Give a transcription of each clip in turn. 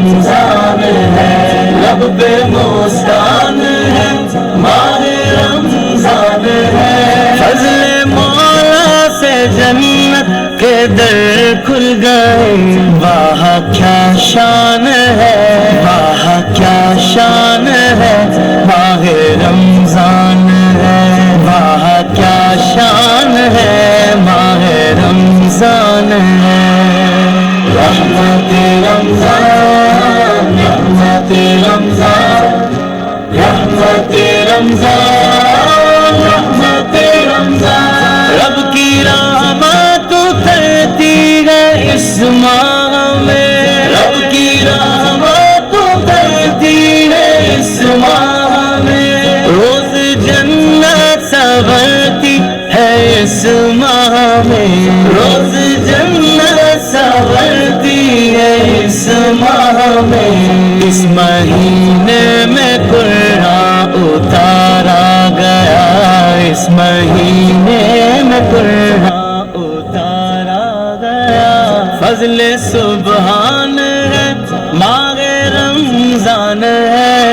رمضان ہے، لب پہ مسکان ہے، ماہ رمضان ہے۔ فضل مولا سے جنت کے در کھل گئے، واہ کیا شان ہے، واہ کیا شان ہے، ماہ رمضان ہے، واہ کیا شان ہے، ماہ رمضان ہے۔ رحمت رمضان، رحمت رمضان، رحمت رمضان، رحمت رمضان۔ رب کی رحمت اترتی ہے اس ماہ میں، رب کی رحمت اترتی ہے اس ماہ میں، روز جنت سنورتی ہے اس ماہ میں، روز جنت سنورتی ہے اس ماہ میں۔ اس مہینے میں قرآن اتارا گیا، اس مہینے میں قرآن اتارا گیا۔ فضل سبحان ہے، ماہ رمضان ہے،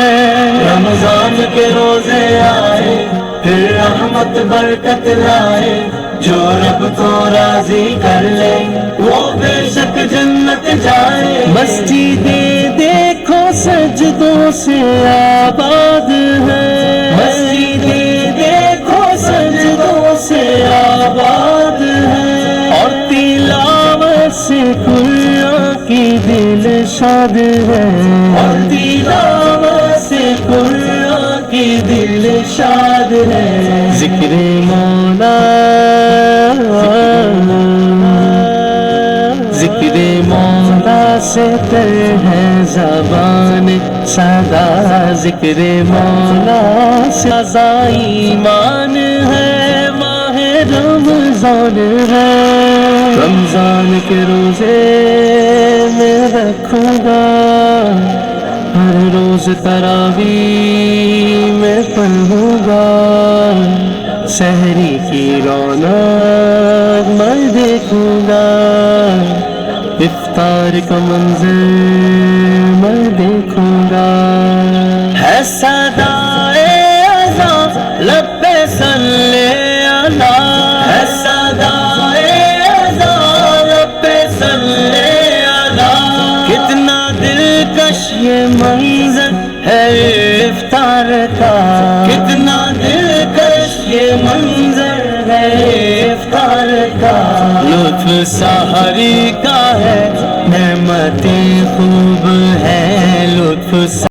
رمضان کے روزے آئے پھر رحمت برکت لائے، جو رب کو راضی کر لے وہ بے شک جنت جائے۔ مسجدیں دیکھو سجدوں سے آباد ہے، مسجدیں دیکھو سجدوں سے آباد ہے، اور تلاوت سے قرآن کی دل شاد ہے، اور تلاوت سے قرآن کی دل شاد ہے۔ ذکر مولا، ذکر مولا سے تر ہے زبان سدا، ذکر مولا سے سزا ایمان ہے، ماہ رمضان ہے۔ رمضان کے روزے میں رکھوں گا، ہر روز تراویح میں پڑھوں گا، سحری کی رونق میں دیکھوں گا، افطار کا منظر میں دیکھوں گا۔ ہے صدائے اذان لب پہ صلی اللہ، ہے صدائے اذان لب پہ صلی اللہ، کتنا دلکش یہ منظر ہے افطار کا، کتنا دلکش یہ منظر ہے افطار کا۔ لطف سحری کا ہے، نعمتیں خوب ہے، لطف